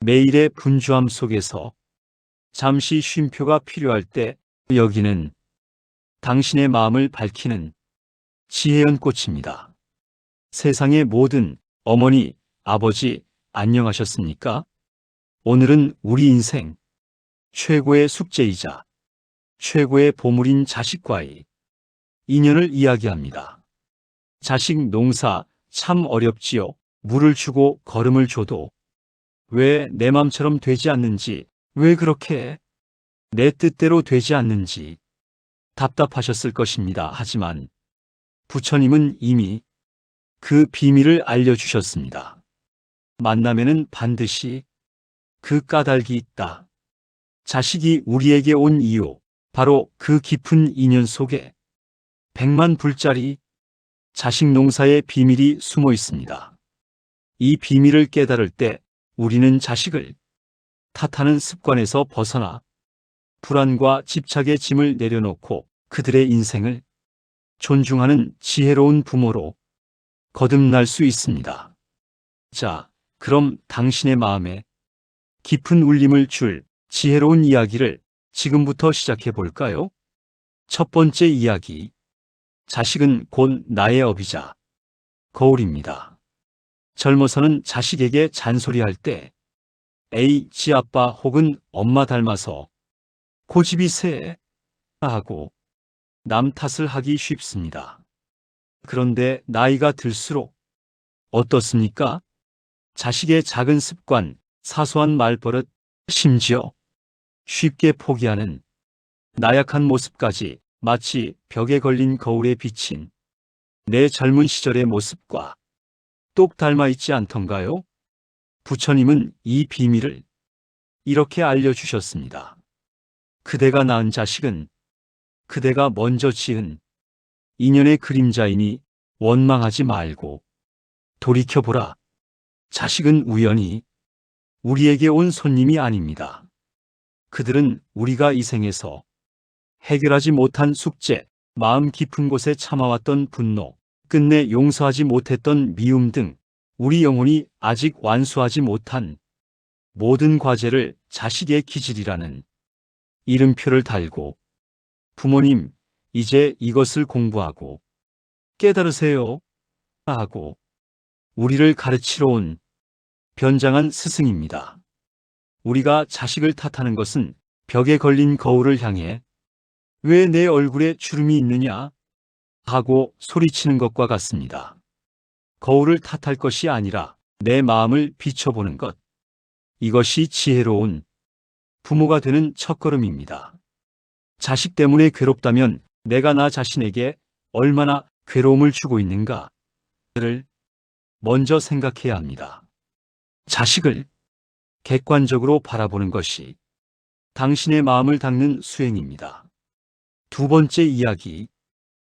매일의 분주함 속에서 잠시 쉼표가 필요할 때 여기는 당신의 마음을 밝히는 지혜 연꽃입니다. 세상의 모든 어머니, 아버지, 안녕하셨습니까? 오늘은 우리 인생 최고의 숙제이자 최고의 보물인 자식과의 인연을 이야기합니다. 자식 농사 참 어렵지요. 물을 주고 거름을 줘도 왜 내 맘처럼 되지 않는지, 왜 그렇게 내 뜻대로 되지 않는지 답답하셨을 것입니다. 하지만 부처님은 이미 그 비밀을 알려주셨습니다. 만남에는 반드시 그 까닭이 있다. 자식이 우리에게 온 이유, 바로 그 깊은 인연 속에 100만 불짜리 자식 농사의 비밀이 숨어 있습니다. 이 비밀을 깨달을 때 우리는 자식을 탓하는 습관에서 벗어나 불안과 집착의 짐을 내려놓고 그들의 인생을 존중하는 지혜로운 부모로 거듭날 수 있습니다. 자, 그럼 당신의 마음에 깊은 울림을 줄 지혜로운 이야기를 지금부터 시작해 볼까요? 첫 번째 이야기. 자식은 곧 나의 업이자 거울입니다. 젊어서는 자식에게 잔소리할 때 에이, 지 아빠 혹은 엄마 닮아서 고집이 세 하고 남 탓을 하기 쉽습니다. 그런데 나이가 들수록 어떻습니까? 자식의 작은 습관, 사소한 말버릇, 심지어 쉽게 포기하는 나약한 모습까지 마치 벽에 걸린 거울에 비친 내 젊은 시절의 모습과 똑 닮아 있지 않던가요? 부처님은 이 비밀을 이렇게 알려주셨습니다. 그대가 낳은 자식은 그대가 먼저 지은 인연의 그림자이니 원망하지 말고 돌이켜보라. 자식은 우연히 우리에게 온 손님이 아닙니다. 그들은 우리가 이 생에서 해결하지 못한 숙제, 마음 깊은 곳에 참아왔던 분노, 끝내 용서하지 못했던 미움 등 우리 영혼이 아직 완수하지 못한 모든 과제를 자식의 기질이라는 이름표를 달고 부모님, 이제 이것을 공부하고 깨달으세요 하고 우리를 가르치러 온 변장한 스승입니다. 우리가 자식을 탓하는 것은 벽에 걸린 거울을 향해 왜 내 얼굴에 주름이 있느냐 하고 소리치는 것과 같습니다. 거울을 탓할 것이 아니라 내 마음을 비춰보는 것. 이것이 지혜로운 부모가 되는 첫걸음입니다. 자식 때문에 괴롭다면 내가 나 자신에게 얼마나 괴로움을 주고 있는가를 먼저 생각해야 합니다. 자식을 객관적으로 바라보는 것이 당신의 마음을 닦는 수행입니다. 두 번째 이야기,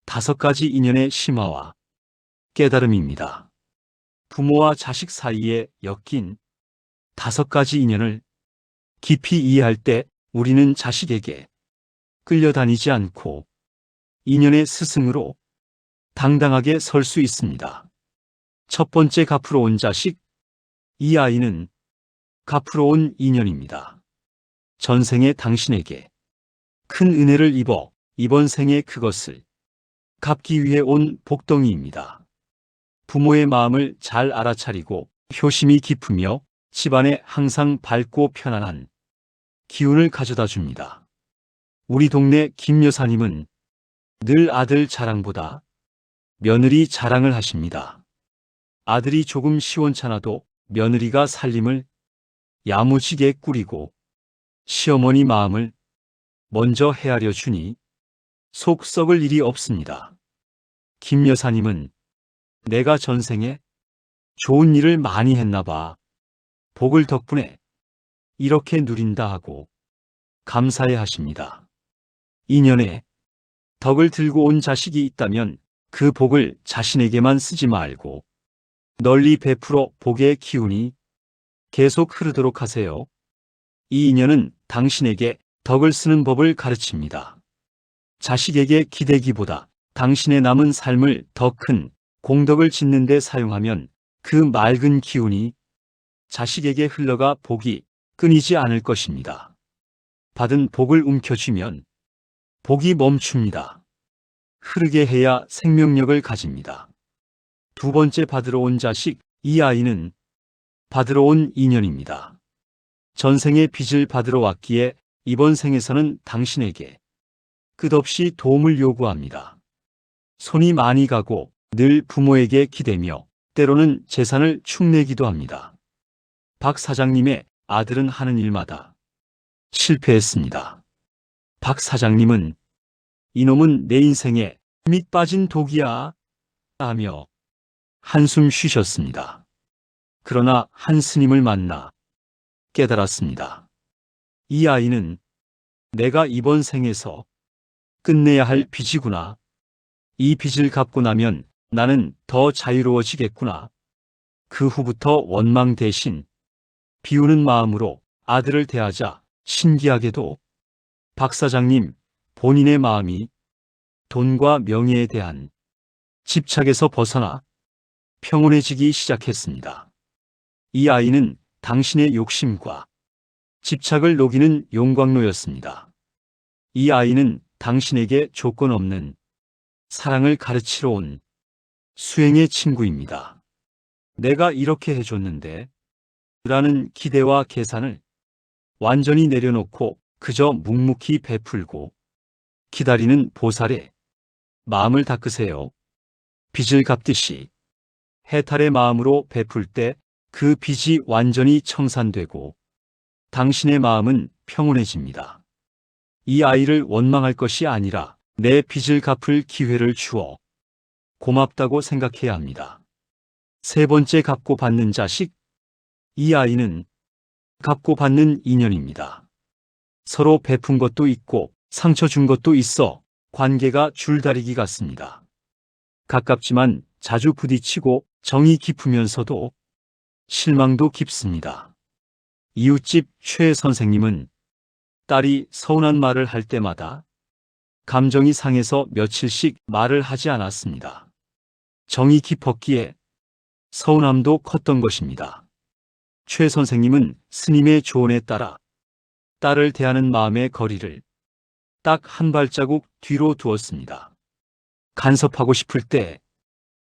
5가지 인연의 심화와 깨달음입니다. 부모와 자식 사이에 엮인 5가지 인연을 깊이 이해할 때 우리는 자식에게 끌려다니지 않고 인연의 스승으로 당당하게 설 수 있습니다. 첫 번째, 갚으러 온 자식. 이 아이는 갚으러 온 인연입니다. 전생에 당신에게 큰 은혜를 입어 이번 생에 그것을 갚기 위해 온 복덩이입니다. 부모의 마음을 잘 알아차리고 효심이 깊으며 집안에 항상 밝고 편안한 기운을 가져다 줍니다. 우리 동네 김 여사님은 늘 아들 자랑보다 며느리 자랑을 하십니다. 아들이 조금 시원찮아도 며느리가 살림을 야무지게 꾸리고 시어머니 마음을 먼저 헤아려 주니 속 썩을 일이 없습니다. 김 여사님은 내가 전생에 좋은 일을 많이 했나 봐. 복을 덕분에 이렇게 누린다 하고 감사해 하십니다. 인연에 덕을 들고 온 자식이 있다면 그 복을 자신에게만 쓰지 말고 널리 베풀어 복의 기운이 계속 흐르도록 하세요. 이 인연은 당신에게 덕을 쓰는 법을 가르칩니다. 자식에게 기대기보다 당신의 남은 삶을 더 큰 공덕을 짓는 데 사용하면 그 맑은 기운이 자식에게 흘러가 복이 끊이지 않을 것입니다. 받은 복을 움켜쥐면 복이 멈춥니다. 흐르게 해야 생명력을 가집니다. 두 번째 받으러 온 자식, 이 아이는 받으러 온 인연입니다. 전생의 빚을 받으러 왔기에 이번 생에서는 당신에게 끝없이 도움을 요구합니다. 손이 많이 가고 늘 부모에게 기대며 때로는 재산을 축내기도 합니다. 박 사장님의 아들은 하는 일마다 실패했습니다. 박 사장님은 이놈은 내 인생에 밑 빠진 독이야 하며 한숨 쉬셨습니다. 그러나 한 스님을 만나 깨달았습니다. 이 아이는 내가 이번 생에서 끝내야 할 빚이구나. 이 빚을 갚고 나면 나는 더 자유로워지겠구나. 그 후부터 원망 대신 비우는 마음으로 아들을 대하자 신기하게도 박 사장님 본인의 마음이 돈과 명예에 대한 집착에서 벗어나 평온해지기 시작했습니다. 이 아이는 당신의 욕심과 집착을 녹이는 용광로였습니다. 이 아이는 당신에게 조건 없는 사랑을 가르치러 온 수행의 친구입니다. 내가 이렇게 해줬는데 라는 기대와 계산을 완전히 내려놓고 그저 묵묵히 베풀고 기다리는 보살에 마음을 닦으세요. 빚을 갚듯이 해탈의 마음으로 베풀 때 그 빚이 완전히 청산되고 당신의 마음은 평온해집니다. 이 아이를 원망할 것이 아니라 내 빚을 갚을 기회를 주어 고맙다고 생각해야 합니다. 세 번째 갚고 받는 자식, 이 아이는 갚고 받는 인연입니다. 서로 베푼 것도 있고 상처 준 것도 있어 관계가 줄다리기 같습니다. 가깝지만 자주 부딪히고 정이 깊으면서도 실망도 깊습니다. 이웃집 최 선생님은 딸이 서운한 말을 할 때마다 감정이 상해서 며칠씩 말을 하지 않았습니다. 정이 깊었기에 서운함도 컸던 것입니다. 최 선생님은 스님의 조언에 따라 딸을 대하는 마음의 거리를 딱 한 발자국 뒤로 두었습니다. 간섭하고 싶을 때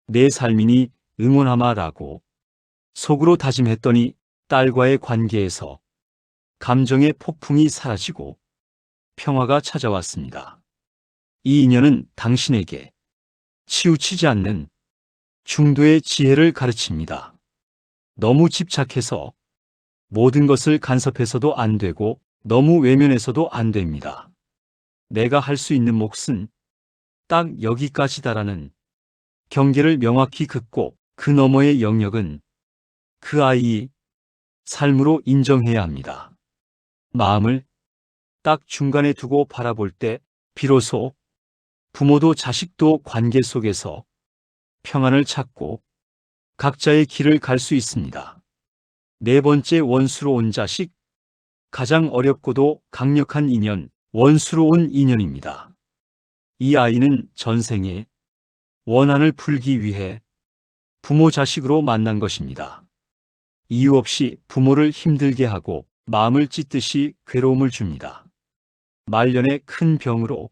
내 삶이니 응원하마라고 속으로 다짐했더니 딸과의 관계에서 감정의 폭풍이 사라지고 평화가 찾아왔습니다. 이 인연은 당신에게 치우치지 않는 중도의 지혜를 가르칩니다. 너무 집착해서 모든 것을 간섭해서도 안 되고 너무 외면해서도 안 됩니다. 내가 할 수 있는 몫은 딱 여기까지다라는 경계를 명확히 긋고 그 너머의 영역은 그 아이의 삶으로 인정해야 합니다. 마음을 딱 중간에 두고 바라볼 때 비로소 부모도 자식도 관계 속에서 평안을 찾고 각자의 길을 갈 수 있습니다. 네 번째 원수로 온 자식, 가장 어렵고도 강력한 인연, 원수로 온 인연입니다. 이 아이는 전생에 원한을 풀기 위해 부모 자식으로 만난 것입니다. 이유 없이 부모를 힘들게 하고 마음을 찢듯이 괴로움을 줍니다. 말년에 큰 병으로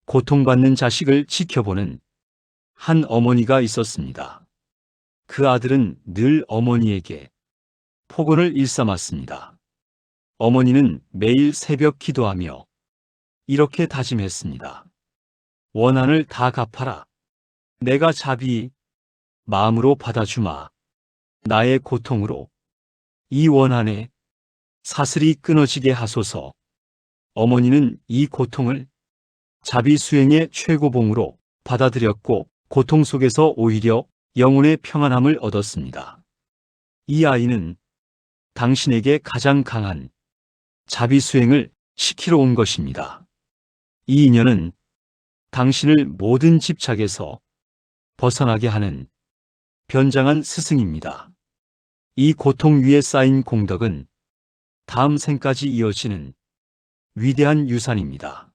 고통받는 자식을 지켜보는 한 어머니가 있었습니다. 그 아들은 늘 어머니에게 폭언을 일삼았습니다. 어머니는 매일 새벽 기도하며 이렇게 다짐했습니다. 원한을 다 갚아라. 내가 자비 마음으로 받아주마. 나의 고통으로 이 원한에 사슬이 끊어지게 하소서. 어머니는 이 고통을 자비 수행의 최고봉으로 받아들였고 고통 속에서 오히려 영혼의 평안함을 얻었습니다. 이 아이는 당신에게 가장 강한 자비 수행을 시키러 온 것입니다. 이 인연은 당신을 모든 집착에서 벗어나게 하는 변장한 스승입니다. 이 고통 위에 쌓인 공덕은 다음 생까지 이어지는 위대한 유산입니다.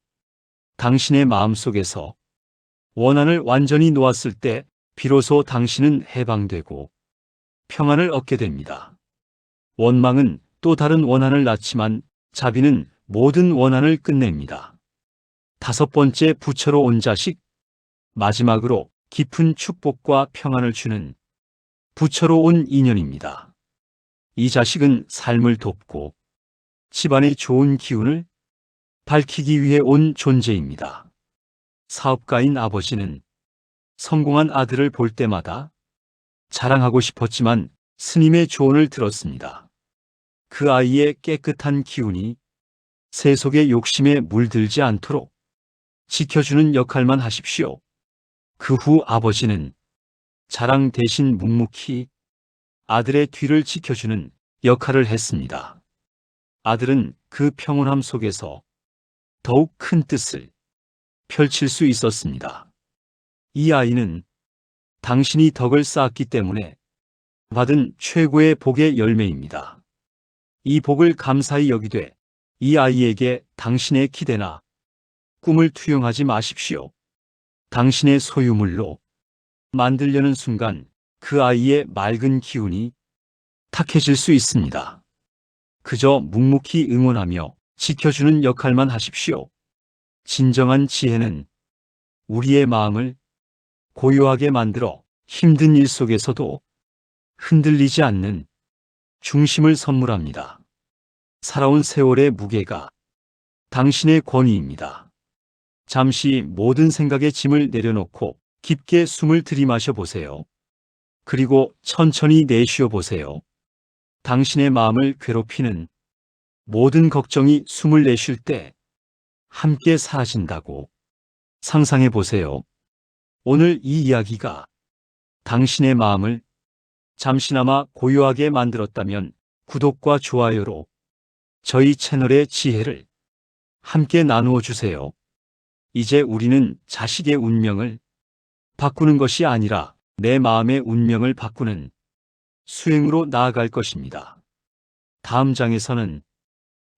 당신의 마음속에서 원한을 완전히 놓았을 때 비로소 당신은 해방되고 평안을 얻게 됩니다. 원망은 또 다른 원한을 낳지만 자비는 모든 원한을 끝냅니다. 5번째 부처로 온 자식. 마지막으로 깊은 축복과 평안을 주는 부처로 온 인연입니다. 이 자식은 삶을 돕고 집안의 좋은 기운을 밝히기 위해 온 존재입니다. 사업가인 아버지는 성공한 아들을 볼 때마다 자랑하고 싶었지만 스님의 조언을 들었습니다. 그 아이의 깨끗한 기운이 세속의 욕심에 물들지 않도록 지켜주는 역할만 하십시오. 그 후 아버지는 자랑 대신 묵묵히 아들의 뒤를 지켜주는 역할을 했습니다. 아들은 그 평온함 속에서 더욱 큰 뜻을 펼칠 수 있었습니다. 이 아이는 당신이 덕을 쌓았기 때문에 받은 최고의 복의 열매입니다. 이 복을 감사히 여기되 이 아이에게 당신의 기대나 꿈을 투영하지 마십시오. 당신의 소유물로 만들려는 순간 그 아이의 맑은 기운이 탁해질 수 있습니다. 그저 묵묵히 응원하며 지켜주는 역할만 하십시오. 진정한 지혜는 우리의 마음을 고요하게 만들어 힘든 일 속에서도 흔들리지 않는 중심을 선물합니다. 살아온 세월의 무게가 당신의 권위입니다. 잠시 모든 생각의 짐을 내려놓고 깊게 숨을 들이마셔 보세요. 그리고 천천히 내쉬어 보세요. 당신의 마음을 괴롭히는 모든 걱정이 숨을 내쉴 때 함께 사라진다고 상상해 보세요. 오늘 이 이야기가 당신의 마음을 잠시나마 고요하게 만들었다면 구독과 좋아요로 저희 채널의 지혜를 함께 나누어 주세요. 이제 우리는 자식의 운명을 바꾸는 것이 아니라 내 마음의 운명을 바꾸는 수행으로 나아갈 것입니다. 다음 장에서는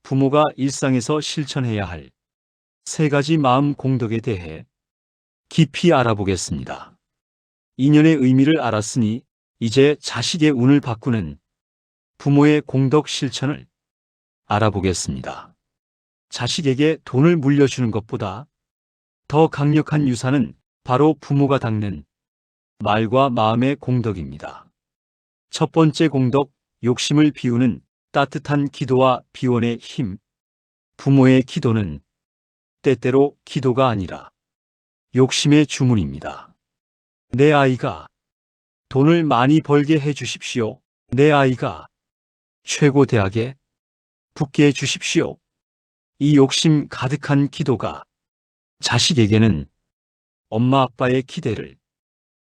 부모가 일상에서 실천해야 할 3가지 마음 공덕에 대해 깊이 알아보겠습니다. 인연의 의미를 알았으니 이제 자식의 운을 바꾸는 부모의 공덕 실천을 알아보겠습니다. 자식에게 돈을 물려주는 것보다 더 강력한 유산은 바로 부모가 닦는 말과 마음의 공덕입니다. 첫 번째 공덕, 욕심을 비우는 따뜻한 기도와 비원의 힘. 부모의 기도는 때때로 기도가 아니라 욕심의 주문입니다. 내 아이가 돈을 많이 벌게 해 주십시오. 내 아이가 최고 대학에 붙게 해 주십시오. 이 욕심 가득한 기도가 자식에게는 엄마 아빠의 기대를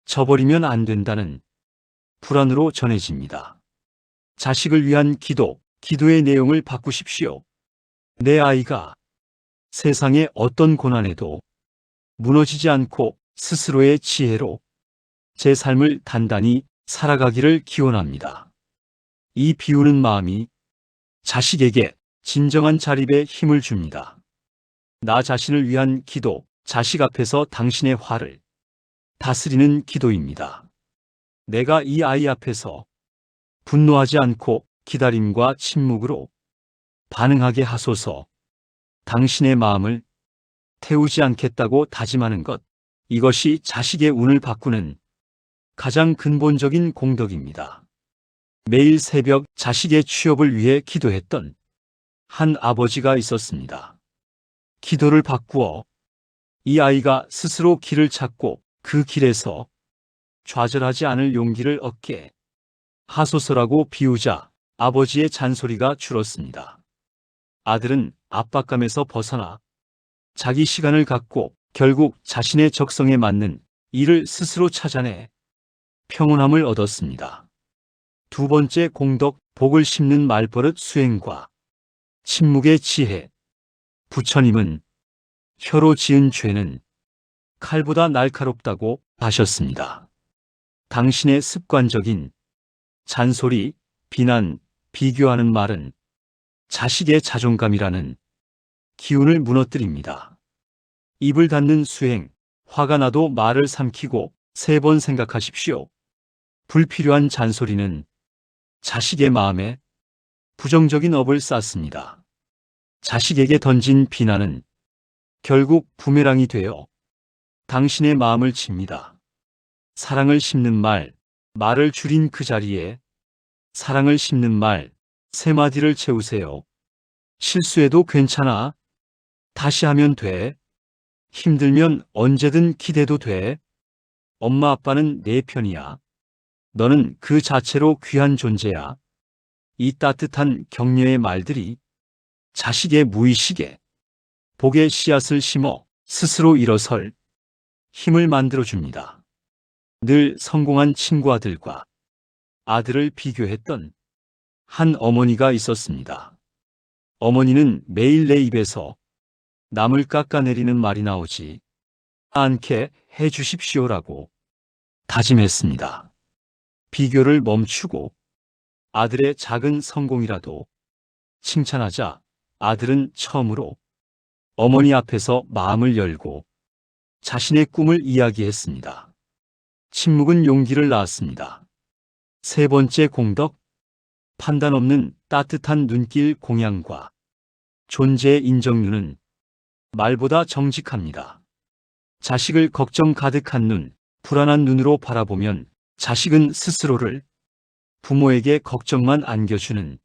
저버리면 안 된다는 불안으로 전해집니다. 자식을 위한 기도, 기도의 내용을 바꾸십시오. 내 아이가 세상의 어떤 고난에도 무너지지 않고 스스로의 지혜로 제 삶을 단단히 살아가기를 기원합니다. 이 비우는 마음이 자식에게 진정한 자립의 힘을 줍니다. 나 자신을 위한 기도, 자식 앞에서 당신의 화를 다스리는 기도입니다. 내가 이 아이 앞에서 분노하지 않고 기다림과 침묵으로 반응하게 하소서. 당신의 마음을 태우지 않겠다고 다짐하는 것, 이것이 자식의 운을 바꾸는 가장 근본적인 공덕입니다. 매일 새벽 자식의 취업을 위해 기도했던 한 아버지가 있었습니다. 기도를 바꾸어 이 아이가 스스로 길을 찾고 그 길에서 좌절하지 않을 용기를 얻게 하소서라고 비우자 아버지의 잔소리가 줄었습니다. 아들은 압박감에서 벗어나 자기 시간을 갖고 결국 자신의 적성에 맞는 일을 스스로 찾아내 평온함을 얻었습니다. 두 번째 공덕, 복을 심는 말버릇 수행과 침묵의 지혜. 부처님은 혀로 지은 죄는 칼보다 날카롭다고 하셨습니다. 당신의 습관적인 잔소리, 비난, 비교하는 말은 자식의 자존감이라는 기운을 무너뜨립니다. 입을 닫는 수행, 화가 나도 말을 삼키고 3번 생각하십시오. 불필요한 잔소리는 자식의 마음에 부정적인 업을 쌓습니다. 자식에게 던진 비난은 결국 부메랑이 되어 당신의 마음을 칩니다. 사랑을 심는 말을 줄인 그 자리에 사랑을 심는 말 3마디를 채우세요. 실수해도 괜찮아. 다시 하면 돼. 힘들면 언제든 기대도 돼. 엄마 아빠는 내 편이야. 너는 그 자체로 귀한 존재야. 이 따뜻한 격려의 말들이 자식의 무의식에 복의 씨앗을 심어 스스로 일어설 힘을 만들어줍니다. 늘 성공한 친구 아들과 아들을 비교했던 한 어머니가 있었습니다. 어머니는 매일 내 입에서 남을 깎아내리는 말이 나오지 않게 해주십시오라고 다짐했습니다. 비교를 멈추고 아들의 작은 성공이라도 칭찬하자 아들은 처음으로 어머니 앞에서 마음을 열고 자신의 꿈을 이야기했습니다. 침묵은 용기를 낳았습니다. 3번째 공덕, 판단 없는 따뜻한 눈길 공양과 존재의 인정률은 말보다 정직합니다. 자식을 걱정 가득한 눈, 불안한 눈으로 바라보면 자식은 스스로를 부모에게 걱정만 안겨주는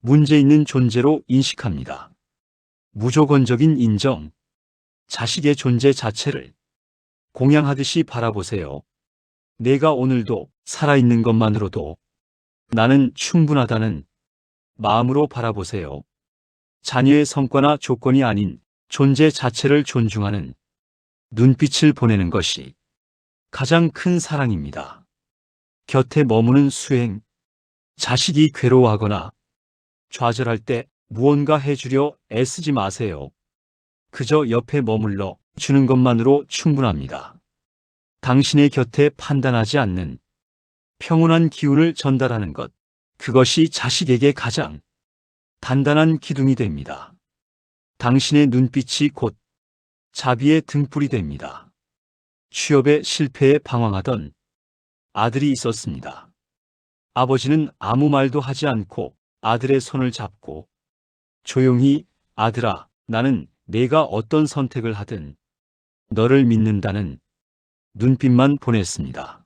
문제 있는 존재로 인식합니다. 무조건적인 인정, 자식의 존재 자체를 공양하듯이 바라보세요. 내가 오늘도 살아있는 것만으로도 나는 충분하다는 마음으로 바라보세요. 자녀의 성과나 조건이 아닌 존재 자체를 존중하는 눈빛을 보내는 것이 가장 큰 사랑입니다. 곁에 머무는 수행, 자식이 괴로워하거나 좌절할 때 무언가 해주려 애쓰지 마세요. 그저 옆에 머물러 주는 것만으로 충분합니다. 당신의 곁에 판단하지 않는 평온한 기운을 전달하는 것, 그것이 자식에게 가장 단단한 기둥이 됩니다. 당신의 눈빛이 곧 자비의 등불이 됩니다. 취업의 실패에 방황하던 아들이 있었습니다. 아버지는 아무 말도 하지 않고 아들의 손을 잡고 조용히 아들아, 나는 내가 어떤 선택을 하든 너를 믿는다는 눈빛만 보냈습니다.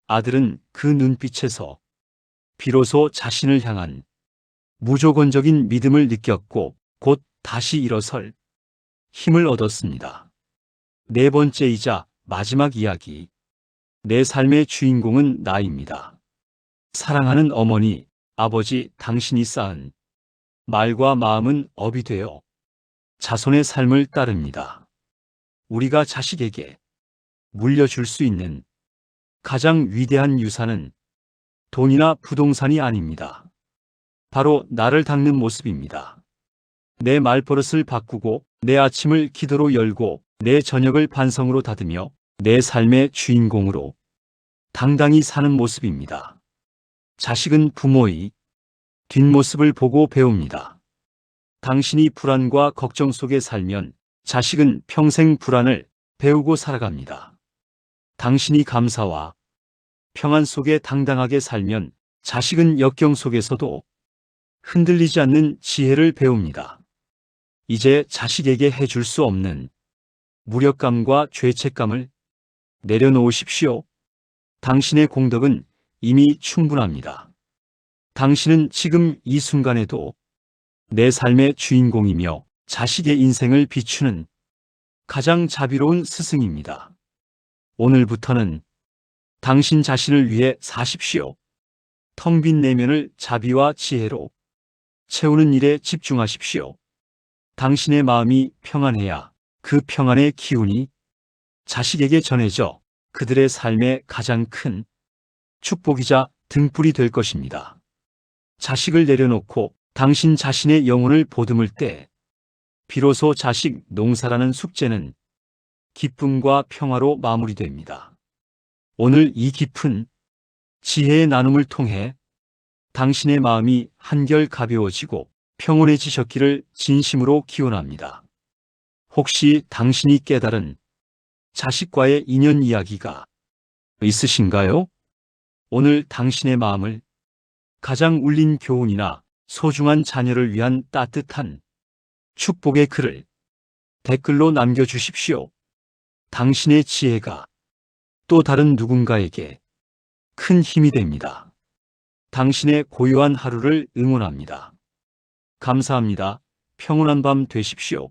아들은 그 눈빛에서 비로소 자신을 향한 무조건적인 믿음을 느꼈고 곧 다시 일어설 힘을 얻었습니다. 4번째이자 마지막 이야기. 내 삶의 주인공은 나입니다. 사랑하는 어머니, 아버지, 당신이 쌓은 말과 마음은 업이 되어 자손의 삶을 따릅니다. 우리가 자식에게 물려줄 수 있는 가장 위대한 유산은 돈이나 부동산이 아닙니다. 바로 나를 닦는 모습입니다. 내 말버릇을 바꾸고 내 아침을 기도로 열고 내 저녁을 반성으로 다듬며 내 삶의 주인공으로 당당히 사는 모습입니다. 자식은 부모의 뒷모습을 보고 배웁니다. 당신이 불안과 걱정 속에 살면 자식은 평생 불안을 배우고 살아갑니다. 당신이 감사와 평안 속에 당당하게 살면 자식은 역경 속에서도 흔들리지 않는 지혜를 배웁니다. 이제 자식에게 해줄 수 없는 무력감과 죄책감을 내려놓으십시오. 당신의 공덕은 이미 충분합니다. 당신은 지금 이 순간에도 내 삶의 주인공이며 자식의 인생을 비추는 가장 자비로운 스승입니다. 오늘부터는 당신 자신을 위해 사십시오. 텅 빈 내면을 자비와 지혜로 채우는 일에 집중하십시오. 당신의 마음이 평안해야 그 평안의 기운이 자식에게 전해져 그들의 삶의 가장 큰 축복이자 등불이 될 것입니다. 자식을 내려놓고 당신 자신의 영혼을 보듬을 때 비로소 자식 농사라는 숙제는 기쁨과 평화로 마무리됩니다. 오늘 이 깊은 지혜의 나눔을 통해 당신의 마음이 한결 가벼워지고 평온해지셨기를 진심으로 기원합니다. 혹시 당신이 깨달은 자식과의 인연 이야기가 있으신가요? 오늘 당신의 마음을 가장 울린 교훈이나 소중한 자녀를 위한 따뜻한 축복의 글을 댓글로 남겨주십시오. 당신의 지혜가 또 다른 누군가에게 큰 힘이 됩니다. 당신의 고요한 하루를 응원합니다. 감사합니다. 평온한 밤 되십시오.